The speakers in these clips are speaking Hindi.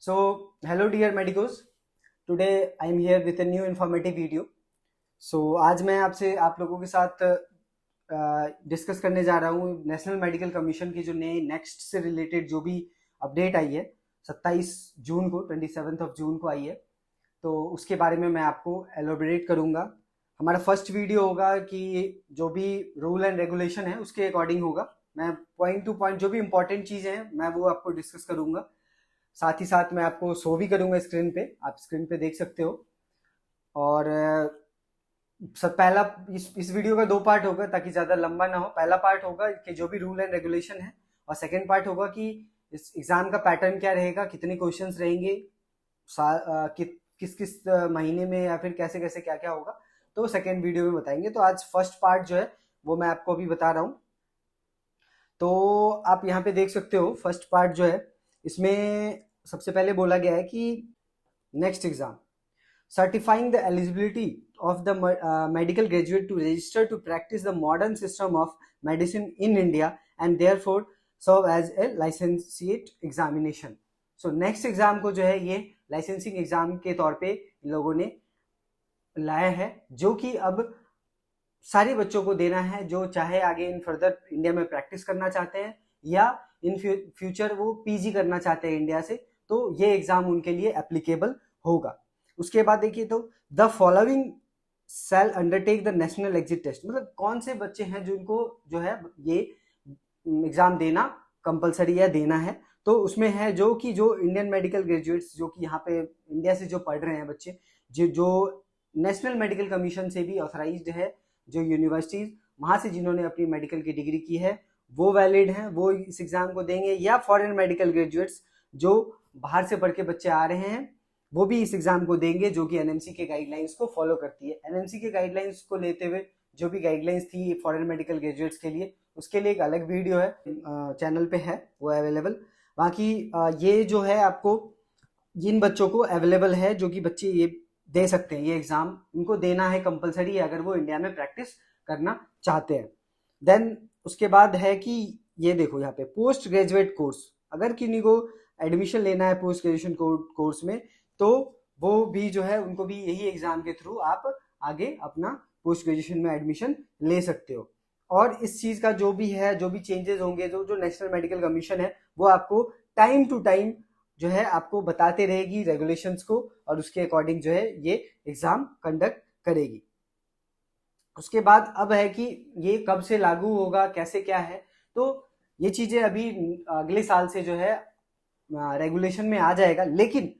Hello dear medicos. Today I am here with a new informative video. आज मैं आपसे आप लोगों के साथ डिस्कस करने जा रहा हूँ नेशनल मेडिकल कमीशन की जो नए नेक्स्ट से रिलेटेड जो भी अपडेट आई है 27 जून को 27 ऑफ जून को आई है, तो उसके बारे में मैं आपको एलोबरेट करूँगा। हमारा फर्स्ट वीडियो होगा कि जो भी रूल एंड रेगुलेशन है उसके अकॉर्डिंग होगा। मैं पॉइंट टू पॉइंट जो भी इंपॉर्टेंट चीज़ें हैं मैं वो आपको डिस्कस करूँगा। साथ ही साथ मैं आपको शो भी करूँगा स्क्रीन पे, आप स्क्रीन पे देख सकते हो। और सब पहला इस वीडियो का दो पार्ट होगा ताकि ज़्यादा लंबा ना हो। पहला पार्ट होगा कि जो भी रूल एंड रेगुलेशन है, और सेकेंड पार्ट होगा कि इस एग्ज़ाम का पैटर्न क्या रहेगा, कितने क्वेश्चंस रहेंगे, किस किस महीने में, या फिर कैसे कैसे क्या क्या होगा, तो सेकेंड वीडियो में बताएंगे। तो आज फर्स्ट पार्ट जो है वो मैं आपको अभी बता रहा हूँ। तो आप यहाँ पे देख सकते हो फर्स्ट पार्ट जो है, इसमें सबसे पहले बोला गया है कि next exam certifying the eligibility of the medical graduate to register to practice the modern system of medicine in India and therefore serve as a licentiate examination. So next exam को जो है ये लाइसेंसिंग एग्जाम के तौर पे इन लोगों ने लाया है, जो कि अब सारे बच्चों को देना है जो चाहे आगे इन फर्दर इंडिया में प्रैक्टिस करना चाहते हैं या इन फ्यूचर वो पीजी करना चाहते हैं इंडिया से, तो ये एग्जाम उनके लिए एप्लीकेबल होगा। उसके बाद देखिए, तो the following shall undertake the National Exit Test, मतलब कौन से बच्चे हैं जिनको जो है ये एग्जाम देना कंपलसरी या देना है। तो उसमें है जो इंडियन मेडिकल ग्रेजुएट्स जो कि यहाँ पे इंडिया से जो पढ़ रहे हैं बच्चे, जो नेशनल मेडिकल कमीशन से भी ऑथराइज्ड है, जो यूनिवर्सिटीज वहाँ से जिन्होंने अपनी मेडिकल की डिग्री की है वो वैलिड हैं, वो इस एग्जाम को देंगे। या फॉरेन मेडिकल ग्रेजुएट्स जो बाहर से पढ़ के बच्चे आ रहे हैं वो भी इस एग्जाम को देंगे, जो कि एनएमसी के गाइडलाइंस को फॉलो करती है। एनएमसी के गाइडलाइंस को लेते हुए जो भी गाइडलाइंस थी फॉरेन मेडिकल ग्रेजुएट्स के लिए, उसके लिए एक अलग वीडियो है, चैनल पे है वो अवेलेबल। बाकी ये जो है आपको जिन बच्चों को अवेलेबल है, जो कि बच्चे ये दे सकते हैं, ये एग्जाम उनको देना है कंपलसरी अगर वो इंडिया में प्रैक्टिस करना चाहते हैं। देन उसके बाद है कि ये देखो यहाँ पे पोस्ट ग्रेजुएट कोर्स, अगर किन्हीं को एडमिशन लेना है पोस्ट ग्रेजुएशन कोर्स में, तो वो भी जो है उनको भी यही एग्जाम के थ्रू आप आगे अपना पोस्ट ग्रेजुएशन में एडमिशन ले सकते हो। और इस चीज का जो भी है, जो भी चेंजेस होंगे, जो नेशनल मेडिकल कमीशन है वो आपको टाइम टू टाइम जो है आपको बताते रहेगी रेगुलेशंस को, और उसके अकॉर्डिंग जो है ये एग्जाम कंडक्ट करेगी। उसके बाद अब है कि ये कब से लागू होगा, कैसे क्या है, तो ये चीजें अभी अगले साल से जो है रेगुलेशन में आ जाएगा। लेकिन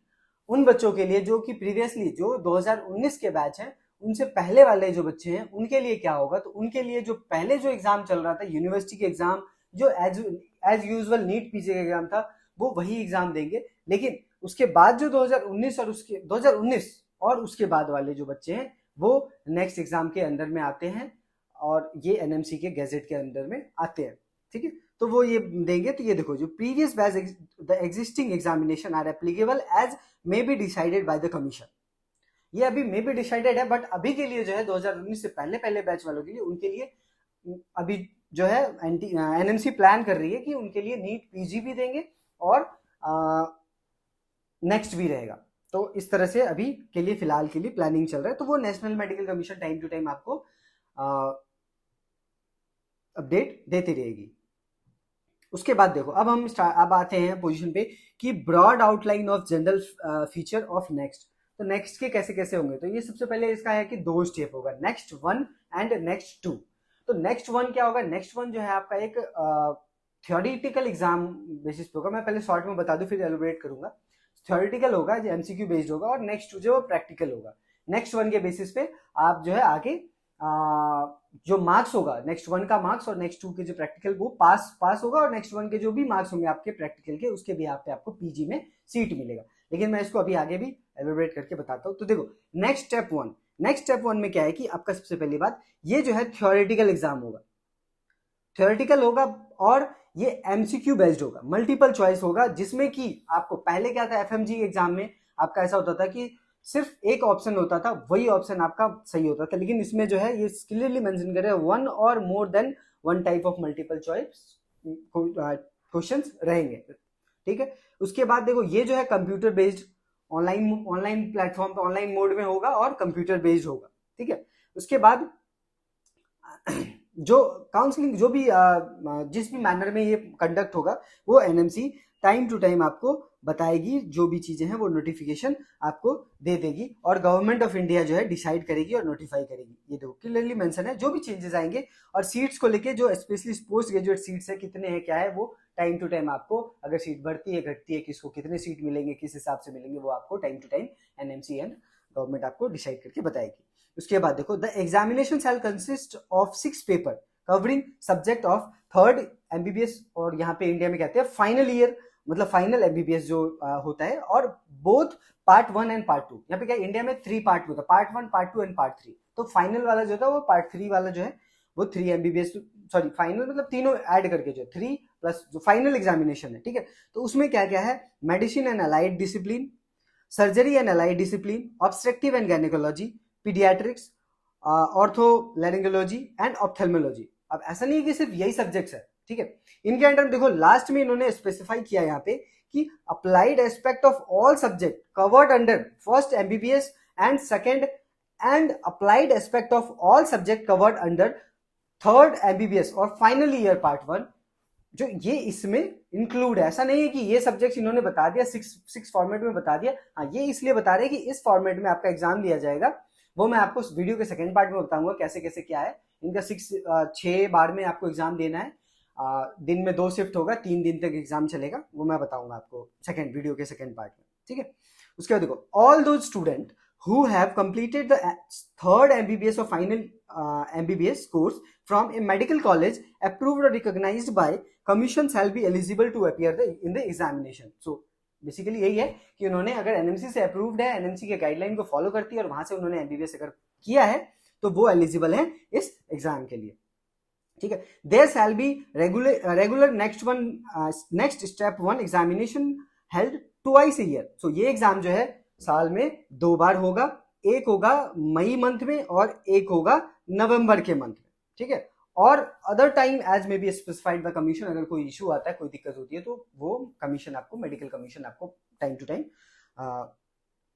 उन बच्चों के लिए जो कि प्रीवियसली जो 2019 के बैच हैं, उनसे पहले वाले जो बच्चे हैं उनके लिए क्या होगा, तो उनके लिए जो पहले जो एग्जाम चल रहा था यूनिवर्सिटी के एग्जाम, जो एज यूजुअल नीट पीजी का एग्जाम था, वो वही एग्जाम देंगे। लेकिन उसके बाद जो 2019 और उसके बाद वाले जो बच्चे हैं वो नेक्स्ट एग्जाम के अंडर में आते हैं, और ये एनएमसी के गैजेट के अंडर में आते हैं। ठीक है, तो वो ये देंगे। तो ये देखो, जो previous batch the existing examination are applicable as may be decided by the commission. ये अभी मे बी डिसाइडेड है, बट अभी के लिए जो है 2019 से पहले पहले बैच वालों के लिए, उनके लिए अभी जो है एनएमसी प्लान कर रही है कि उनके लिए नीट पीजी भी देंगे और नेक्स्ट भी रहेगा। तो इस तरह से अभी के लिए फिलहाल के लिए प्लानिंग चल रहा है। तो वो National Medical Commission time to time आपको अपडेट देती रहेगी। उसके बाद देखो, अब आते हैं पोजीशन पे कि broad outline of general feature of NEXT. तो नेक्स्ट के कैसे कैसे होंगे, तो ये सबसे पहले इसका है कि दो स्टेप होगा, नेक्स्ट 1 एंड नेक्स्ट 2। तो नेक्स्ट 1 क्या होगा, नेक्स्ट 1 जो है आपका एक थ्योरेटिकल एग्जाम बेसिस पे होगा। मैं पहले शॉर्ट में बता दूं फिर एलोबरेट करूंगा। थ्योरेटिकल होगा, जो एमसीक्यू बेस्ड होगा, और नेक्स्ट 2 जो प्रैक्टिकल होगा। नेक्स्ट 1 के बेसिस पे आप जो है आगे जो मार्क्स होगा, नेक्स्ट 1 का मार्क्स और नेक्स्ट 2 के जो प्रैक्टिकल वो पास होगा, और नेक्स्ट 1 के जो भी मार्क्स होंगे आपके प्रैक्टिकल के, उसके भी पे आपको पीजी में सीट मिलेगा। लेकिन मैं इसको अभी आगे भी एलोबरेट करके बताता हूँ। तो देखो, नेक्स्ट स्टेप 1 में क्या है कि आपका सबसे पहली बात, ये जो है थ्योरेटिकल एग्जाम होगा, थ्योरेटिकल होगा, और ये एमसीक्यू बेस्ड होगा, मल्टीपल चॉइस होगा, जिसमें कि आपको पहले क्या था, एफएमजी एग्जाम में आपका ऐसा होता था कि सिर्फ एक ऑप्शन होता था, वही ऑप्शन आपका सही होता था। लेकिन इसमें जो है ये क्लियरली मेंशन करे 1 और more than 1 type of multiple choice questions रहेंगे। ठीक है। उसके बाद देखो ये जो है कंप्यूटर बेस्ड ऑनलाइन प्लेटफॉर्म पे ऑनलाइन मोड में होगा और कंप्यूटर बेस्ड होगा, ठीक है। उसके बाद जो काउंसलिंग जो भी जिस भी मैनर में ये कंडक्ट होगा वो एनएमसी टाइम टू टाइम आपको बताएगी, जो भी चीजें हैं वो नोटिफिकेशन आपको दे देगी और गवर्नमेंट ऑफ इंडिया जो है डिसाइड करेगी और नोटिफाई करेगी। ये देखो क्लियरली मेंशन है जो भी चेंजेस आएंगे, और सीट्स को लेके जो स्पेशली पोस्ट ग्रेजुएट सीट्स है कितने हैं क्या है वो टाइम टू टाइम आपको, अगर सीट बढ़ती है घटती है, किसको कितने सीट मिलेंगे किस हिसाब से मिलेंगे, वो आपको time to time NMC and government आपको डिसाइड करके बताएगी। उसके बाद देखो the examination shall consist of 6 paper covering subject of third MBBS, और यहाँ पे इंडिया में कहते हैं फाइनल ईयर, मतलब फाइनल एमबीबीएस जो होता है, और बोथ पार्ट 1 एंड पार्ट 2। यहाँ पे क्या इंडिया में 3 पार्ट होता है, पार्ट 1 पार्ट 2 एंड पार्ट 3। तो फाइनल वाला जो होता है वो पार्ट 3 वाला जो है वो 3 एमबीबीएस, सॉरी फाइनल मतलब तीनों ऐड करके जो 3 प्लस जो फाइनल एग्जामिनेशन है, ठीक है। तो उसमें क्या क्या है, medicine and allied discipline, surgery and allied discipline, obstructive and gynaecology, paediatrics, otolaryngology and ophthalmology. अब ऐसा नहीं है कि सिर्फ यही सब्जेक्ट्स है, ठीक है। इनके अंडर देखो लास्ट में इन्होंने स्पेसिफाई किया यहाँ पे कि applied aspect of all subject covered under first MBBS and second, and applied aspect of all subject covered under third MBBS और फाइनल ईयर पार्ट 1, जो ये इसमें इंक्लूड है। ऐसा नहीं है कि ये सब्जेक्ट्स इन्होंने बता दिया, सिक्स फॉर्मेट में बता दिया। हाँ, ये इसलिए बता रहे हैं कि इस फॉर्मेट में आपका एग्जाम लिया जाएगा, वो मैं आपको वीडियो के सेकंड पार्ट में बताऊंगा कैसे कैसे क्या है। इनका 6 बार में आपको एग्जाम देना है, दिन में 2 शिफ्ट होगा, 3 दिन तक एग्जाम चलेगा, वो मैं बताऊंगा आपको सेकंड वीडियो के सेकंड पार्ट में, ठीक है। उसके बाद देखो all those student who have completed the third MBBS or final MBBS course from a medical college approved or recognized by commission shall be eligible to appear in the examination. So basically यही है कि उन्होंने अगर एनएमसी से अप्रूव्ड है, एनएमसी के गाइडलाइन को फॉलो करती है और वहां से उन्होंने एमबीबीएस अगर किया है तो वो एलिजिबल है इस एग्जाम के लिए, ठीक है। There shall be regular next step 1 examination held twice a year. So ये एग्जाम जो है साल में 2 बार होगा, एक होगा मई मंथ में और एक होगा नवंबर के मंथ में, ठीक है। और other time as may be specified by commission, अगर कोई इशू आता है, कोई दिक्कत होती है तो वो कमीशन आपको, मेडिकल कमीशन आपको टाइम टू टाइम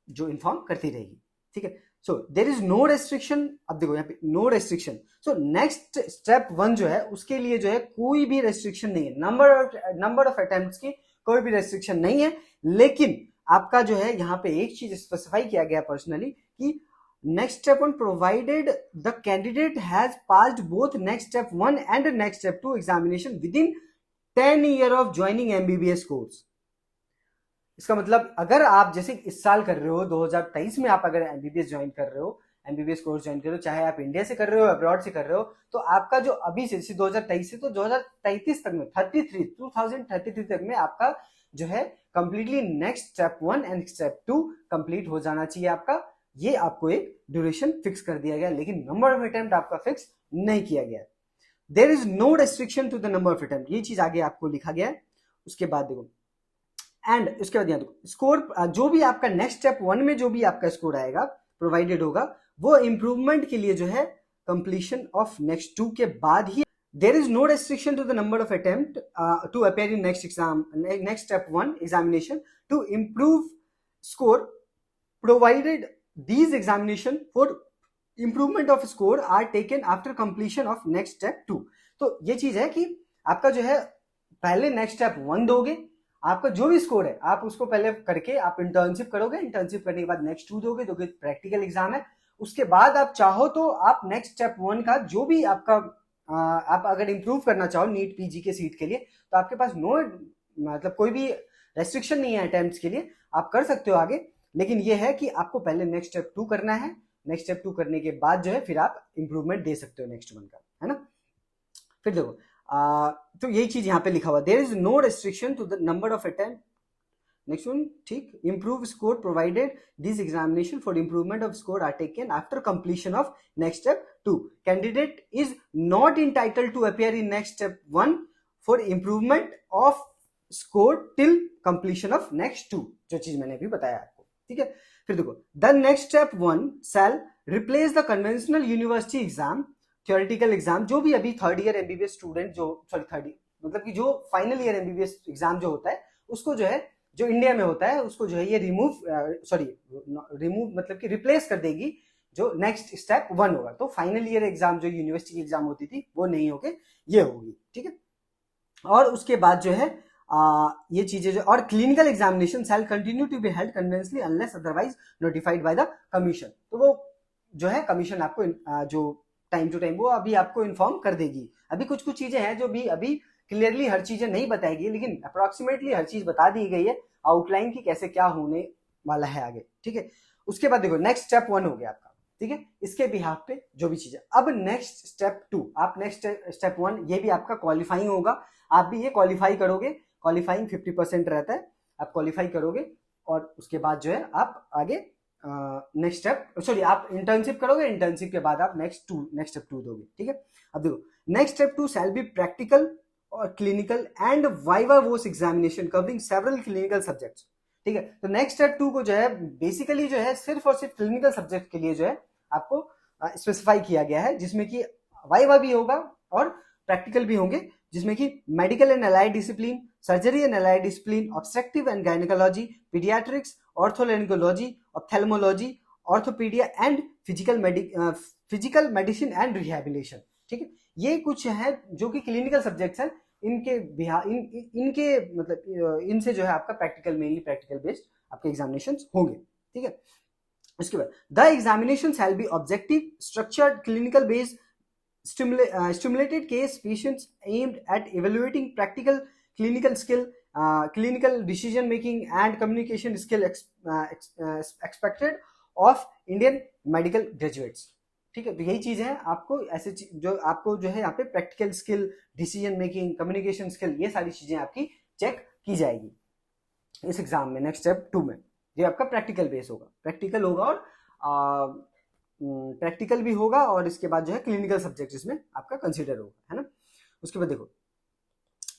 जो इन्फॉर्म करती रहेगी, ठीक है। So there is no restriction. अब देखो यहाँ पे no restriction. So NEXT step 1 जो है उसके लिए जो है कोई भी रेस्ट्रिक्शन नहीं है, नंबर ऑफ अटेम्प्ट्स की कोई भी रेस्ट्रिक्शन नहीं है। लेकिन आपका जो है यहाँ पे एक चीज स्पेसिफाई किया गया पर्सनली कि next step 1 provided the candidate has passed both next step 1 and NEXT step 2 examination within 10 year of joining MBBS course. इसका मतलब अगर आप जैसे इस साल कर रहे हो 2023 में, आप अगर एमबीबीएस ज्वाइन कर रहे हो, एमबीबीएस कोर्स ज्वाइन कर रहे हो, चाहे आप इंडिया से कर रहे हो अब्रॉड से कर रहे हो, तो आपका जो अभी से 2023 से तो 2033 तक में 2033 तक में आपका जो है completely next step 1 and step 2 complete हो जाना चाहिए आपका। ये आपको एक ड्यूरेशन फिक्स कर दिया गया, लेकिन नंबर ऑफ अटेम्प्ट आपका फिक्स नहीं किया गया। There is no restriction to the number of attempt, ये चीज आगे आपको लिखा गया है। उसके बाद देखो एंड उसके बाद यहाँ देखो स्कोर, जो भी आपका नेक्स्ट स्टेप 1 में जो भी आपका स्कोर आएगा प्रोवाइडेड होगा वो इंप्रूवमेंट के लिए जो है कंप्लीशन ऑफ नेक्स्ट 2 के बाद ही। There is no restriction to the number of attempt to appear in next step 1 examination to improve score, provided these examination for improvement of score are taken after completion of next step 2। तो ये चीज है कि आपका जो है पहले नेक्स्ट स्टेप 1 दोगे, आपका जो भी स्कोर है आप उसको पहले करके आप इंटर्नशिप करोगे, इंटर्नशिप करने के बाद नेक्स्ट 2 दोगे, जो कि प्रैक्टिकल एग्जाम है। उसके बाद आप चाहो तो आप नेक्स्ट स्टेप 1 का जो भी आपका आप अगर इंप्रूव करना चाहो नीट पीजी के सीट के लिए, तो आपके पास नो मतलब कोई भी रेस्ट्रिक्शन नहीं है अटेम्प्ट्स के लिए, आप कर सकते हो आगे। लेकिन ये है कि आपको पहले नेक्स्ट स्टेप 2 करना है, नेक्स्ट स्टेप 2 करने के बाद जो है फिर आप इंप्रूवमेंट दे सकते हो नेक्स्ट 1 का, है ना। फिर देखो तो यही चीज यहाँ पे लिखा हुआ, there is no restriction to the number of attempt. Next one, ठीक, improve score provided these examination for improvement of score are taken after completion of next step 2। Candidate is not entitled to appear in next step 1 for improvement of score till completion of next 2, जो चीज मैंने अभी बताया आपको, ठीक है। फिर देखो the next step 1 shall replace the conventional university exam, theoretical exam, जो भी अभी थर्ड ईयर एमबीबीएस स्टूडेंट जो थर्ड मतलब कि जो फाइनल ईयर एमबीबीएस एग्जाम जो होता है उसको जो है, जो इंडिया में होता है उसको जो है ये रिमूव मतलब कि रिप्लेस कर देगी, जो नेक्स्ट स्टेप 1 होगा। तो फाइनल ईयर एग्जाम जो यूनिवर्सिटी की एग्जाम होती थी वो नहीं होके ये होगी, ठीक है। और उसके बाद जो है ये चीजें जो, और clinical examination shall continue to be held conventionally unless otherwise notified by the commission. तो वो जो है कमीशन आपको जो टाइम टू टाइम वो अभी आपको इन्फॉर्म कर देगी। अभी कुछ कुछ चीजें हैं जो भी अभी क्लियरली हर चीजें नहीं बताएगी, लेकिन अप्रोक्सीमेटली हर चीज बता दी गई है आउटलाइन की कैसे क्या होने वाला है आगे, ठीक है। उसके बाद देखो नेक्स्ट स्टेप 1 हो गया आपका, ठीक है, इसके बिहाफ पे जो भी चीज है। अब नेक्स्ट स्टेप 2, आप नेक्स्ट स्टेप 1 ये भी आपका क्वालिफाइंग होगा, आप भी ये क्वालिफाई करोगे, क्वालिफाइंग 50% रहता है, आप क्वालिफाई करोगे और उसके बाद जो है आप आगे नेक्स्ट स्टेप, सॉरी आप इंटर्नशिप करोगे, इंटर्नशिप के बाद आप नेक्स्ट स्टेप 2 दोगे, ठीक है। अब देखो next step 2 shall be practical और clinical and viva voce examination covering several clinical subjects, ठीक है। तो नेक्स्ट स्टेप 2 को जो है बेसिकली जो है सिर्फ और सिर्फ क्लिनिकल सब्जेक्ट के लिए जो है आपको स्पेसिफाई किया गया है, जिसमें कि वाइवा भी होगा और प्रैक्टिकल भी होंगे, जिसमें कि medical and allied discipline, surgery and allied discipline, obstructive and gynaecology, paediatrics, otolaryngology, ophthalmology, orthopaedics and physical medicine and rehabilitation, ठीक है। ये कुछ है जो कि क्लिनिकल सब्जेक्ट्स हैं, इनके मतलब इनसे जो है आपका प्रैक्टिकल, मेनली प्रैक्टिकल बेस्ड आपके एग्जामिनेशन होंगे, ठीक है। उसके बाद the examination shall be objective structured clinical based stimulated case patients aimed at evaluating practical clinical skill, clinical decision making and communication skill expected of Indian medical graduates, ठीक है। तो यही चीज है, आपको ऐसे जो आपको जो है यहाँ पे practical skill, decision making, communication skill, ये सारी चीजें आपकी चेक की जाएगी इस एग्जाम में नेक्स्ट स्टेप 2 में। ये आपका प्रैक्टिकल बेस होगा, प्रैक्टिकल होगा और प्रैक्टिकल भी होगा, और इसके बाद जो है क्लिनिकल सब्जेक्ट इसमें आपका कंसीडर होगा, है ना। उसके बाद देखो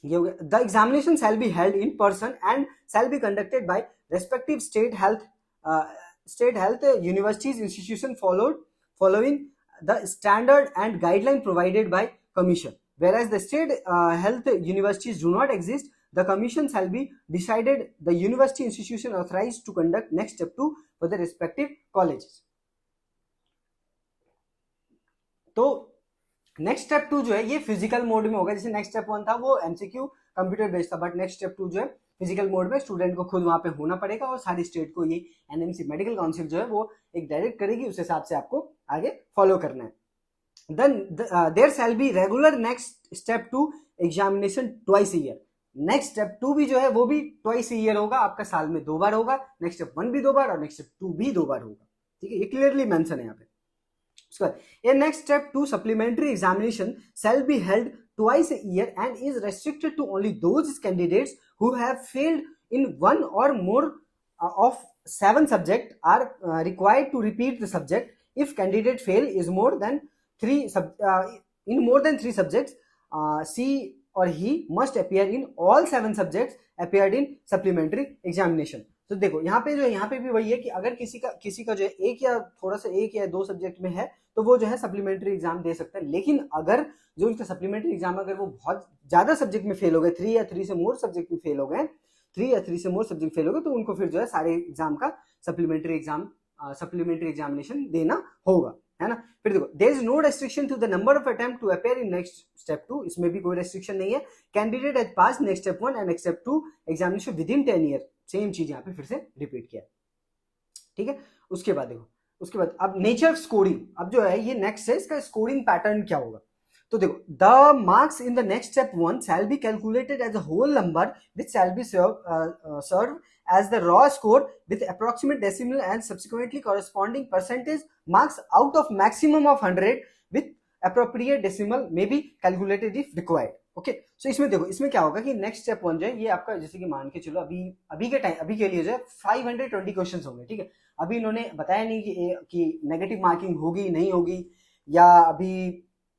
ये हो गया, the examination shall be held in person and shall be conducted by respective state health universities institution following the standard and guideline provided by commission, whereas the state health universities do not exist, the commission shall be decided the university institution authorized to conduct next step 2 for the respective colleges। तो नेक्स्ट स्टेप 2 जो है ये फिजिकल मोड में होगा, जैसे नेक्स्ट स्टेप 1 था वो एमसीक्यू कंप्यूटर बेस्ड था, बट नेक्स्ट स्टेप 2 जो है फिजिकल मोड में स्टूडेंट को खुद वहां पे होना पड़ेगा, और सारी स्टेट को ये एनएमसी मेडिकल काउंसिल जो है वो एक डायरेक्ट करेगी, उस हिसाब से आपको आगे फॉलो करना है। Then there shall be regular next step 2 examination twice year. NEXT step 2 भी जो है वो भी ट्वाइस ईयर होगा, आपका साल में 2 बार होगा, नेक्स्ट स्टेप 1 भी 2 बार और नेक्स्ट स्टेप 2 भी 2 बार होगा, ठीक है। ये क्लियरली मेंशन है यहाँ पे। A next step 2 supplementary examination shall be held twice a year and is restricted to only those candidates who have failed in one or more of 7 subjects are required to repeat the subject. If candidate fail is more than 3 in more than 3 subjects, she or he must appear in all 7 subjects appeared in supplementary examination। तो देखो यहाँ पे जो है, यहाँ पे भी वही है कि अगर किसी का जो है एक या थोड़ा सा 1 या 2 सब्जेक्ट में है तो वो जो है सप्लीमेंट्री एग्जाम दे सकता है, लेकिन अगर जो इसका सप्लीमेंट्री एग्जाम अगर वो बहुत ज्यादा सब्जेक्ट में फेल हो गए, 3 या 3 से मोर सब्जेक्ट में फेल हो गए, 3 या 3 से मोर सब्जेक्ट फेल हो गए, तो उनको फिर जो है सारे एग्जाम का सप्लीमेंट्री एग्जामिनेशन देना होगा, है ना। फिर देखो there is no restriction to the number of attempt to appear in NEXT step 2, इसमें भी कोई रेस्ट्रिक्शन नहीं है। Candidate has pass NEXT step 1 and NEXT step 2 examination within 10 year, same चीज यहाँ पे फिर से रिपीट किया, ठीक है। उसके बाद देखो, उसके बाद अब नेचर ऑफ स्कोरिंग, अब जो है ये नेक्स्ट है, इसका स्कोरिंग पैटर्न क्या होगा। तो देखो the marks in the NEXT step 1 shall be calculated as a whole number which shall be serve as the raw score with approximate decimal and subsequently corresponding percentage marks out of maximum of 100 with appropriate decimal may be calculated if required। Okay, so इसमें देखो इसमें क्या होगा कि नेक्स्ट स्टेप 1 जो है ये आपका, जैसे कि मान के चलो अभी के लिए जो है 520 क्वेश्चंस होंगे, ठीक है। अभी इन्होंने बताया नहीं कि नेगेटिव मार्किंग होगी नहीं होगी, या अभी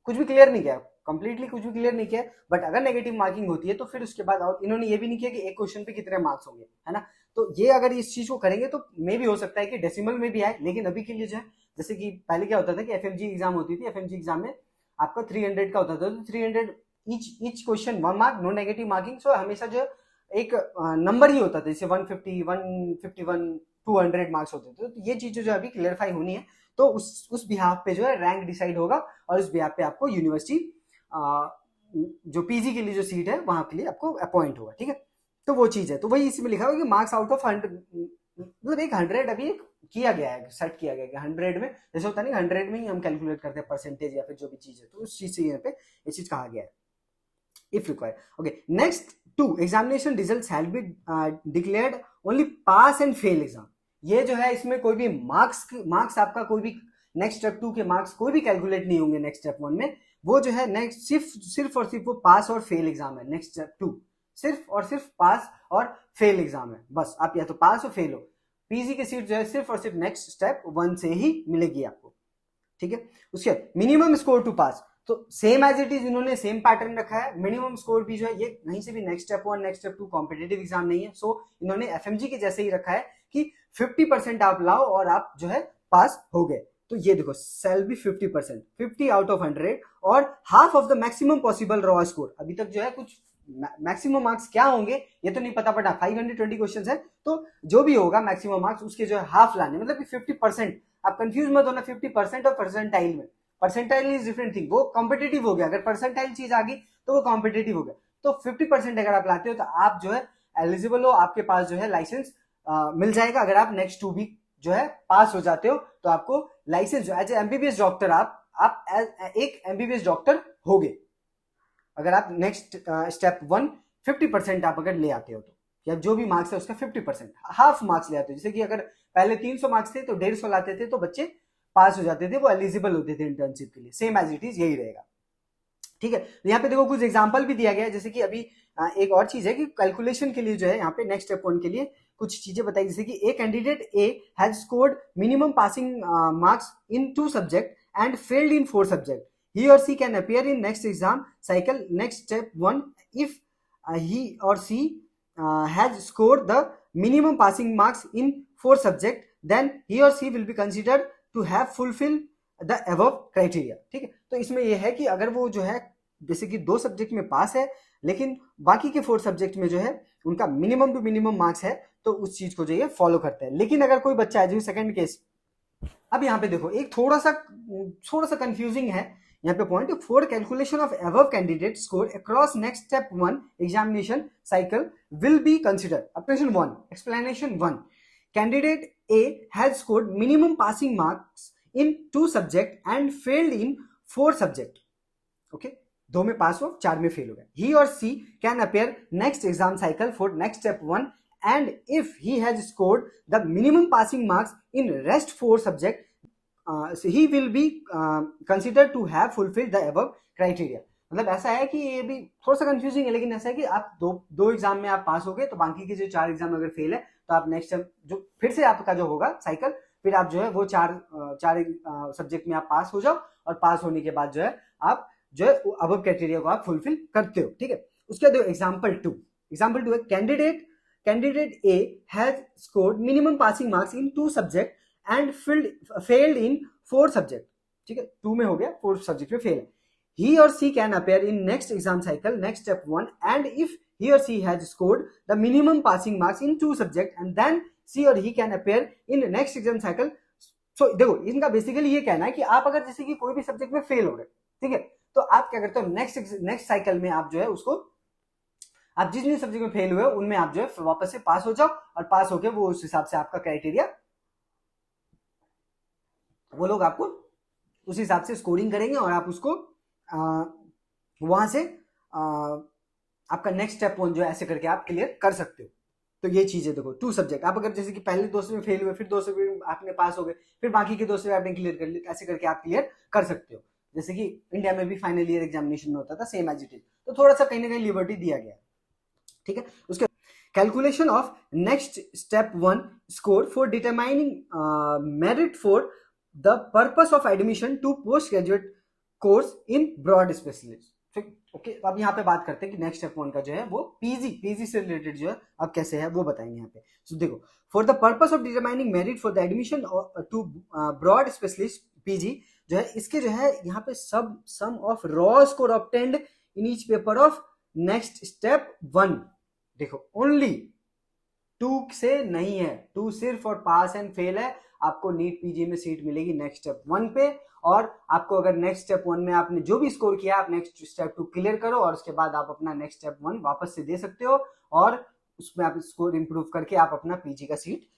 कुछ भी क्लियर नहीं किया, कंप्लीटली कुछ भी क्लियर नहीं किया, बट अगर नेगेटिव मार्किंग होती है तो फिर उसके बाद, और इन्होंने ये भी नहीं किया कि एक क्वेश्चन पे कितने मार्क्स होंगे, है ना। तो ये अगर इस चीज को करेंगे तो मे भी हो सकता है कि डेसिमल में भी आए, लेकिन अभी के लिए जो है, जैसे कि पहले क्या होता था कि एफएमजी एग्जाम होती थी, एफएमजी एग्जाम में आपका 300 का होता था, तो 300 each question 1 mark, no negative marking, so हमेशा जो एक नंबर ही होता था, जैसे 150, 151, 200 मार्क्स होते थे। तो ये चीजें जो अभी क्लियरफाई होनी है, तो उस बिहाफ पे जो है रैंक डिसाइड होगा और उस बिहाफ पे आपको यूनिवर्सिटी जो पीजी के लिए जो सीट है वहां के लिए आपको अपॉइंट होगा, ठीक है। तो वो चीज है, तो वही इसमें लिखा हुआ कि मार्क्स आउट ऑफ 100, मतलब एक 100 अभी किया गया है, सेट किया गया है कि 100 में, जैसे होता नहीं 100 में ही हम कैलकुलेट करते हैं परसेंटेज या फिर जो भी चीज है, तो उस चीज से यहाँ पे ये चीज कहा गया है, if required. Okay, next two, examination results shall be declared only pass and fail exam. ये जो है इसमें कोई भी मार्क्स आपका कोई भी नेक्स्ट स्टेप 2 के मार्क्स कोई भी कैलकुलेट नहीं होंगे नेक्स्ट स्टेप 1 में। वो जो है नेक्स्ट सिर्फ और सिर्फ वो पास और फेल एग्जाम है। नेक्स्ट स्टेप 2 सिर्फ और सिर्फ पास और फेल एग्जाम है, बस आप या तो पास हो फेल हो। पीजी की सीट जो है सिर्फ और सिर्फ नेक्स्ट स्टेप 1 से ही मिलेगी आपको, ठीक है। उसके मिनिमम स्कोर टू पास, तो सेम एज इट इज इन्होंने सेम पैटर्न रखा है। मिनिमम स्कोर भी जो है ये कहीं से भी next step 1 next step 2 competitive exam नहीं है, सो इन्होंने एफएमजी के जैसे ही रखा है कि 50% आप लाओ और आप जो है पास हो गए। तो ये देखो सेल भी 50%, 50 आउट ऑफ 100 और half of the maximum possible raw score. अभी तक जो है कुछ मैक्सिमम मार्क्स क्या होंगे ये तो नहीं पता, बट 520 क्वेश्चन है, तो जो भी होगा मैक्सिमम मार्क्स उसके जो है हाफ लाने, मतलब कि 50%। आप कंफ्यूज मत होना 50% और परसेंटाइल में। परसेंटाइल इज डिफरेंट थिंग, वो कॉम्पिटेटिव हो गया। अगर परसेंटाइल चीज आ गई तो वो कॉम्पिटेटिव हो गया। तो 50% अगर आप लाते हो तो आप जो है एलिजिबल हो, आपके पास जो है लाइसेंस मिल जाएगा। अगर आप नेक्स्ट 2 वीक जो है पास हो जाते हो तो आपको लाइसेंस एज एमबीबीएस डॉक्टर आप एक एमबीबीएस डॉक्टर हो गए। अगर आप नेक्स्ट स्टेप 1 50% आप अगर ले आते हो तो, या जो भी मार्क्स है उसका 50% हाफ मार्क्स ले आते हो। जैसे कि अगर पहले 300 मार्क्स थे तो 150 लाते थे तो बच्चे पास हो जाते थे, वो एलिजिबल होते थे इंटर्नशिप के लिए। सेम एज इट इज यही रहेगा, ठीक है। यहाँ पे देखो कुछ एग्जांपल भी दिया गया है, जैसे कि अभी एक और चीज है कि कैलकुलेशन के लिए जो है यहाँ पे नेक्स्ट स्टेप 1 के लिए कुछ चीजें बताई, जैसे कि a candidate A has scored minimum passing marks in 2 subject and failed in 4 subject, he or she can appear in next exam cycle next step 1 if he or she has scored the minimum passing marks in 4 subject, then he or she will be considered to have fulfilled the above criteria, ठीक है। तो इसमें यह है कि अगर वो जो है जैसे कि 2 सब्जेक्ट में पास है लेकिन बाकी के 4 सब्जेक्ट में जो है उनका मिनिमम टू मिनिमम मार्क्स है, तो उस चीज को जो है फॉलो करते हैं। लेकिन अगर कोई बच्चा है जो सेकंड केस, अब यहाँ पे देखो एक थोड़ा सा कंफ्यूजिंग है यहाँ पे point, for calculation of above candidate score across next step 1 examination cycle will be consider option 1 explanation 1 candidate A has scored minimum passing marks in 2 subject and failed in 4 subject, okay, 2 में पास हो 4 में फेल हो गया। He or she can appear next exam cycle for next step 1 and if he has scored the minimum passing marks in rest 4 subject, so he will be considered to have fulfilled the above criteria। मतलब ऐसा है कि ये भी थोड़ा सा कंफ्यूजिंग है, लेकिन ऐसा है कि आप दो एग्जाम में आप पास हो गए तो बाकी के जो 4 एग्जाम अगर फेल है तो आप नेक्स्ट जो फिर से आपका जो होगा साइकिल, फिर आप जो है वो चार सब्जेक्ट में आप पास हो जाओ और पास होने के बाद जो है आप जो है अबव क्राइटेरिया को आप फुलफिल करते हो, ठीक है। उसके बाद एग्जाम्पल 2 है Candidate A has scored minimum passing marks in 2 subject and failed in 4 subject, ठीक है, 2 में हो गया 4 subject में fail है। He or she can appear in next exam cycle next step 1 and if he or she has scored the minimum passing marks in 2 subject and then she or he can appear in next exam cycle। So देखो इनका बेसिकली ये कहना है कि आप अगर जैसे कि कोई भी सब्जेक्ट में फेल हो गए, ठीक है, तो आप क्या करते हो नेक्स्ट साइकिल में आप जो है उसको आप जिस जिस सब्जेक्ट में फेल हुए उनमें आप जो है वापस से पास हो जाओ और पास होके वो उस हिसाब से आपका क्राइटेरिया वो लोग आपको उस हिसाब से स्कोरिंग करेंगे और आप उसको वहां से आपका नेक्स्ट स्टेप 1 जो है ऐसे करके आप क्लियर कर सकते हो। तो ये चीज है, देखो 2 सब्जेक्ट आप अगर जैसे कि पहले 2 में फेल हुए फिर 2 में आपने पास हो गए फिर बाकी के 2 में आपने क्लियर कर लिया, ऐसे करके आप क्लियर कर सकते हो। जैसे कि इंडिया में भी फाइनल ईयर एग्जामिनेशन में होता था सेम एज इट इज, तो थोड़ा सा कहीं ना कहीं लिबर्टी दिया गया, ठीक है। उसके calculation of next step 1 score for determining merit for the purpose of admission to post graduate course in broad specialist, ठीक, ओके। अब यहाँ पे बात करते हैं कि नेक्स्ट स्टेप 1 का जो है वो पीजी से रिलेटेड जो है अब कैसे है वो बताएंगे यहाँ पे। So, देखो for the purpose of determining merit for the admission to broad specialist PG जो है इसके जो है यहाँ पे sum of raw score obtained in each paper of next step 1 देखो ओनली 2 से नहीं है, 2 सिर्फ और पास एंड फेल है। आपको नीट पीजी में सीट मिलेगी नेक्स्ट स्टेप 1 पे, और आपको अगर नेक्स्ट स्टेप 1 में आपने जो भी स्कोर किया आप नेक्स्ट स्टेप 2 क्लियर करो, और उसके बाद आप अपना नेक्स्ट स्टेप 1 वापस से दे सकते हो, और उसमें आप स्कोर इंप्रूव करके आप अपना पीजी का सीट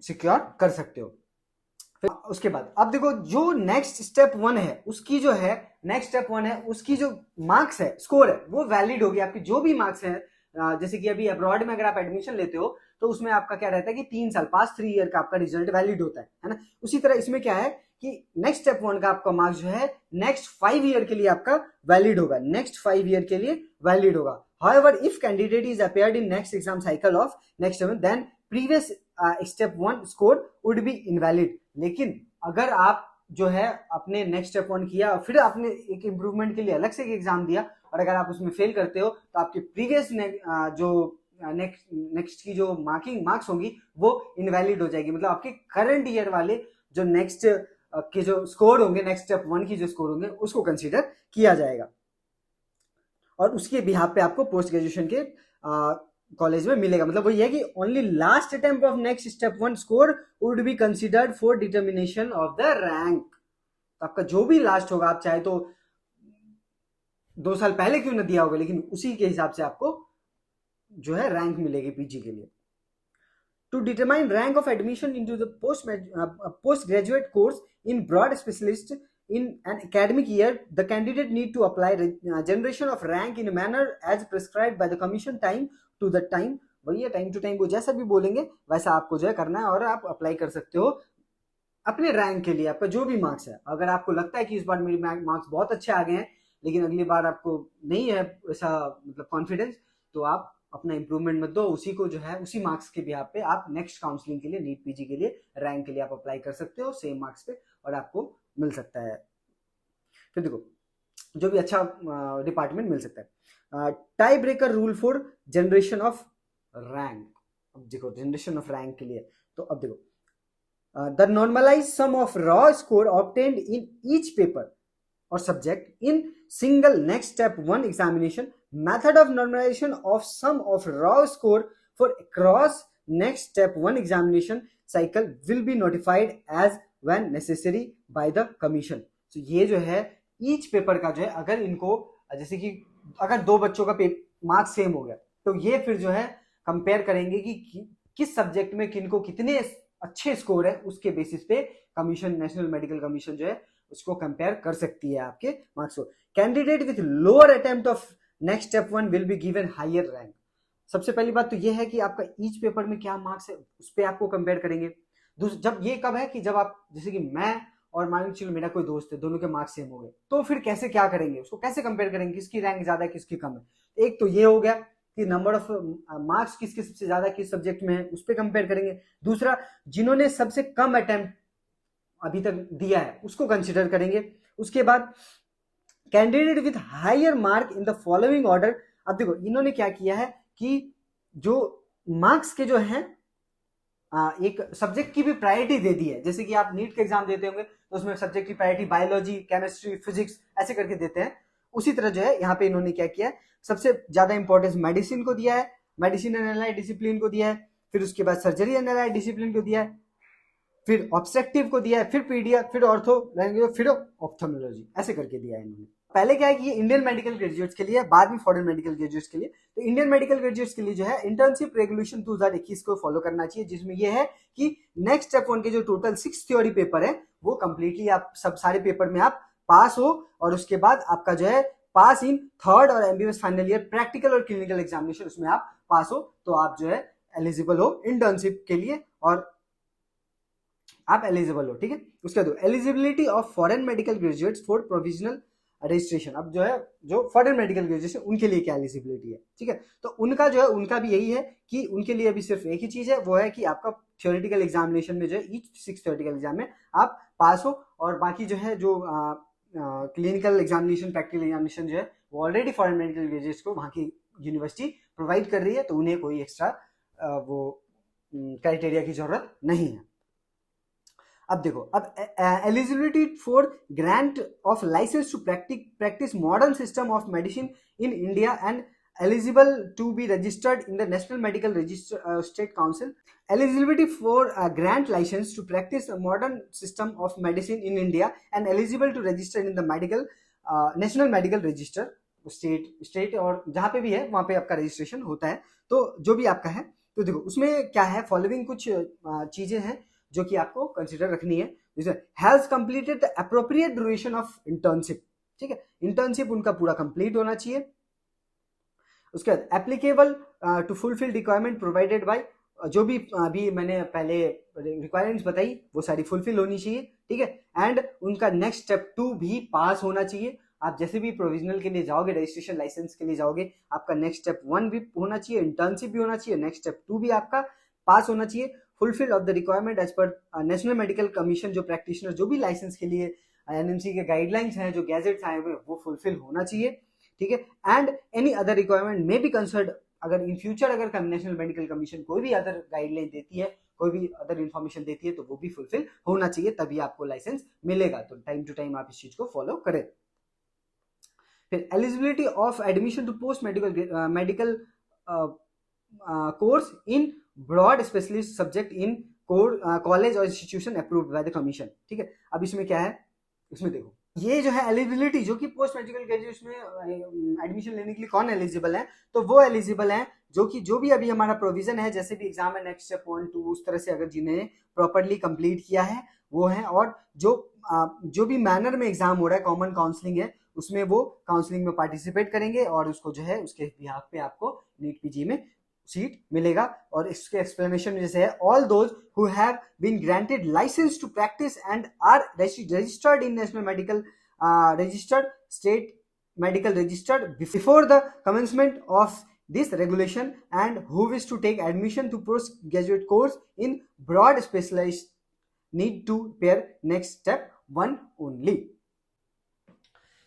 सिक्योर कर सकते हो। फिर उसके बाद अब देखो जो नेक्स्ट स्टेप 1 है उसकी जो है, नेक्स्ट स्टेप 1 है उसकी जो मार्क्स है, स्कोर है, वो वैलिड होगी। आपकी जो भी मार्क्स है, जैसे कि अभी अब्रॉड में अगर आप एडमिशन लेते हो तो उसमें आपका क्या रहता है कि 3 साल पास 3 ईयर का आपका रिजल्ट वैलिड होता है ना। उसी तरह इसमें क्या है कि नेक्स्ट स्टेप 1 का आपका मार्क्स जो है नेक्स्ट 5 ईयर के लिए आपका वैलिड होगा, नेक्स्ट 5 ईयर के लिए वैलिड होगा। However, if candidate is appeared in next exam cycle of next term, then previous step 1 score would be invalid। लेकिन अगर आप जो है अपने नेक्स्ट स्टेप 1 किया, फिर आपने एक इम्प्रूवमेंट के लिए अलग से एक एग्जाम दिया, और अगर आप उसमें फेल करते हो तो आपकी प्रीवियस जो नेक्स्ट की जो मार्क्स होंगी वो इनवैलिड हो जाएगी। मतलब आपके करंट ईयर वाले जो नेक्स्ट के जो स्कोर होंगे, नेक्स्ट स्टेप 1 की जो स्कोर होंगे उसको कंसीडर किया जाएगा, और उसके बिहाफ पे आपको पोस्ट ग्रेजुएशन के कॉलेज में मिलेगा। मतलब वो ये है कि only last attempt of next step 1 score would be considered for determination of the rank. तो आपका जो भी लास्ट होगा, आप चाहे तो 2 साल पहले क्यों ना दिया होगा, लेकिन उसी के हिसाब से आपको जो है रैंक मिलेगी पीजी के लिए। To determine rank of admission into the post graduate course in broad specialist in an academic year, the candidate need to apply generation of rank in a manner as prescribed by the commission time to the time। वही है, टाइम टू टाइम वो जैसा भी बोलेंगे वैसा आपको जो है करना है, और आप अप्लाई कर सकते हो अपने रैंक के लिए। आपका जो भी मार्क्स है, अगर आपको लगता है कि इस बार मेरे मार्क्स बहुत अच्छे आ गए हैं लेकिन अगली बार आपको नहीं है ऐसा मतलब कॉन्फिडेंस, तो आप अपना इंप्रूवमेंट मत दो, उसी को जो है उसी मार्क्स के बिहाफ पे आप नेक्स्ट काउंसलिंग के लिए, नीट पीजी के लिए, रैंक के लिए आप अप्लाई कर सकते हो सेम मार्क्स पे, और आपको मिल सकता है। फिर देखो जो भी अच्छा डिपार्टमेंट मिल सकता है। Tie breaker rule for generation of rank. अब देखो जनरेशन ऑफ रैंक के लिए, तो अब देखो the normalize sum of raw score obtained in each paper और subject in single next step 1 examination, method of normalization of sum of raw score for across next step 1 examination cycle will be notified as when necessary by the commission. तो ये जो है ईच पेपर का जो है, अगर इनको जैसे कि अगर 2 बच्चों का मार्क्स सेम हो गया तो ये फिर जो है कंपेयर करेंगे कि किस सब्जेक्ट में किनको कितने अच्छे स्कोर है, उसके बेसिस पे कमीशन, नेशनल मेडिकल कमीशन जो है उसको कंपेयर कर सकती है आपके मार्क्स को। Candidate with lower attempt of next step 1 will be given higher rank. सबसे पहली बात तो ये है कि आपका ईच पेपर में क्या मार्क्स है उस पर आपको कंपेयर करेंगे। जब ये कब है कि जब आप, जैसे कि मैं और मान लीजिए मेरा कोई दोस्त है, दोनों के मार्क्स सेम हो गए, तो फिर कैसे क्या करेंगे, उसको कैसे कंपेयर करेंगे, किसकी रैंक ज्यादा है किसकी कम है। एक तो ये हो गया कि नंबर ऑफ मार्क्स किसके सबसे ज्यादा किस सब्जेक्ट में है उस पर कंपेयर करेंगे। दूसरा, जिन्होंने सबसे कम अटेम्प्ट अभी तक दिया है उसको कंसिडर करेंगे। उसके बाद candidate with higher mark in the following order. अब देखो इन्होंने क्या किया है कि जो मार्क्स के जो है एक सब्जेक्ट की भी प्रायोरिटी दे दी है। जैसे कि आप नीट का एग्जाम देते होंगे तो उसमें सब्जेक्ट की प्रायोरिटी बायोलॉजी, केमिस्ट्री, फिजिक्स ऐसे करके देते हैं। उसी तरह जो है यहाँ पे इन्होंने क्या किया है, सबसे ज्यादा इंपॉर्टेंस मेडिसिन को दिया है, मेडिसिन एंड एलाइड डिसिप्लिन को दिया है, फिर उसके बाद सर्जरी एंड एलाइड डिसिप्लिन को दिया है, फिर ऑब्स्ट्रक्टिव को दिया है, फिर पीडिया, फिर ऑर्थो, फिर ऑप्थोमोलॉजी, ऐसे करके दिया है इन्होंने। पहले क्या है कि ये इंडियन मेडिकल ग्रेजुएट्स के लिए, बाद में फॉरेन मेडिकल ग्रेजुएट्स के लिए। तो इंडियन मेडिकल ग्रेजुएट्स के लिए जो है इंटर्नशिप रेगुलेशन 2021 को फॉलो करना चाहिए, जिसमें ये है कि नेक्स्ट स्टेप 1 के जो टोटल 6 थ्योरी पेपर है वो कंप्लीटली आप सब सारे पेपर में आप पास हो, और उसके बाद आपका जो है पास इन थर्ड और एमबीबीएस फाइनल ईयर प्रैक्टिकल और क्लिनिकल एग्जामिनेशन उसमें आप पास हो, तो आप जो है एलिजिबल हो इंटर्नशिप के लिए, और आप एलिजिबल हो। ठीक है, उसके बाद eligibility of foreign medical graduates for provisional registration. अब जो है जो फॉरेन मेडिकल ग्रेजुएशन उनके लिए क्या एलिजिबिलिटी है, ठीक है, तो उनका जो है उनका भी यही है कि उनके लिए अभी सिर्फ एक ही चीज है, वो है कि आपका थ्योरेटिकल एग्जामिनेशन में जो है ईच 6 थ्योरेटिकल एग्जाम में आप पास हो, और बाकी जो है जो क्लिनिकल एग्जामिनेशन, प्रैक्टिकल एग्जामिनेशन जो है वो ऑलरेडी फॉरेन मेडिकल ग्रेजुएट्स को वहाँ की यूनिवर्सिटी प्रोवाइड कर रही है, तो उन्हें कोई एक्स्ट्रा वो क्राइटेरिया की जरूरत नहीं है। अब देखो, अब eligibility for grant of licence to practise modern system of medicine in India and eligible to be registered in the National Medical Register State Council. Eligibility for a grant license to practice a modern system of medicine in India and eligible to register in the medical National Medical Register state और जहाँ पे भी है वहाँ पे आपका रजिस्ट्रेशन होता है। तो जो भी आपका है, तो देखो उसमें क्या है, फॉलोइंग कुछ चीजें हैं जो कि आपको कंसिडर रखनी है। जैसे has completed the appropriate duration of internship, ठीक है, इंटर्नशिप उनका पूरा कंप्लीट होना चाहिए। उसके बाद applicable to fulfil requirement provided by, जो भी अभी मैंने पहले रिक्वायरमेंट्स बताई वो सारी फुलफिल होनी चाहिए, ठीक है। एंड उनका नेक्स्ट स्टेप 2 भी पास होना चाहिए। आप जैसे भी प्रोविजनल के लिए जाओगे, रजिस्ट्रेशन लाइसेंस के लिए जाओगे, आपका नेक्स्ट स्टेप 1 भी होना चाहिए, इंटर्नशिप भी होना चाहिए, नेक्स्ट स्टेप 2 भी आपका पास होना चाहिए। Fulfil of the requirement as per National Medical Commission, जो प्रैक्टिशनर जो भी लाइसेंस के लिए एनएमसी के गाइडलाइंस हैं, जो गैजेट्स आए हुए वो फुलफिल होना चाहिए, ठीक है। And any other requirement may be concern, अगर इन फ्यूचर अगर नेशनल मेडिकल कमीशन कोई भी अदर गाइडलाइन देती है, कोई भी अदर इन्फॉर्मेशन देती है, तो वो भी फुलफिल होना चाहिए, तभी आपको लाइसेंस मिलेगा। तो टाइम टू टाइम आप इस चीज को फॉलो करें। फिर eligibility of admission to post medical course in broad specialist subject in college और institution approved by the commission, ठीक है। अब इसमें क्या है, इसमें देखो ये जो है एलिजिबिलिटी, जो कि पोस्ट मेडिकल ग्रेजुएशन में एडमिशन लेने के लिए कौन एलिजिबल है, तो वो एलिजिबल है जो भी अभी हमारा प्रोविजन है, जैसे भी एग्जाम है नेक्स्ट स्टेप 1 2 उस तरह से अगर जिन्हें प्रॉपरली कंप्लीट किया है वो है, और जो भी मैनर में एग्जाम हो रहा है, कॉमन काउंसलिंग है, उसमें वो काउंसलिंग में पार्टिसिपेट करेंगे और उसको जो है उसके बिहाफ पे आपको नीट पीजी में सीट मिलेगा। और इसके एक्सप्लेनेशन जैसे है, all those who have been granted licence to practise and are registered in National Medical registered state medical registered before the commencement of this regulation and who wish to take admission to postgraduate course in broad specialized need to pair next step 1 only.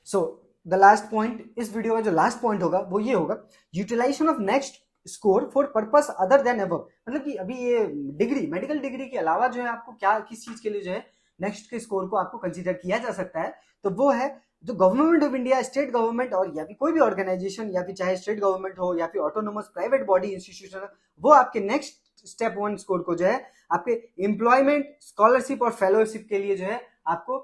So the last point, इस वीडियो का जो लास्ट पॉइंट होगा वो ये होगा, utilisation of NEXT score for purpose other than above. मतलब कि अभी ये डिग्री, मेडिकल डिग्री के अलावा जो है आपको क्या किस चीज के लिए जो है नेक्स्ट के स्कोर को आपको कंसीडर किया जा सकता है, तो वो है जो government of India, state government और या फिर कोई भी ऑर्गेनाइजेशन, या फिर चाहे स्टेट गवर्नमेंट हो या फिर ऑटोनोमस प्राइवेट बॉडी इंस्टीट्यूशन, वो आपके नेक्स्ट स्टेप 1 स्कोर को जो है आपके एम्प्लॉयमेंट, स्कॉलरशिप और फेलोशिप के लिए जो है आपको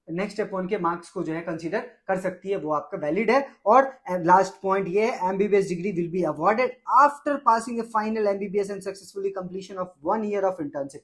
नेक्स्ट स्टेप 1 के मार्क्स को जो है कंसीडर कर सकती है, वो आपका वैलिड है। और लास्ट पॉइंट ये है, MBBS degree will be awarded after passing A final MBBS and successfully completion of 1 year of internship.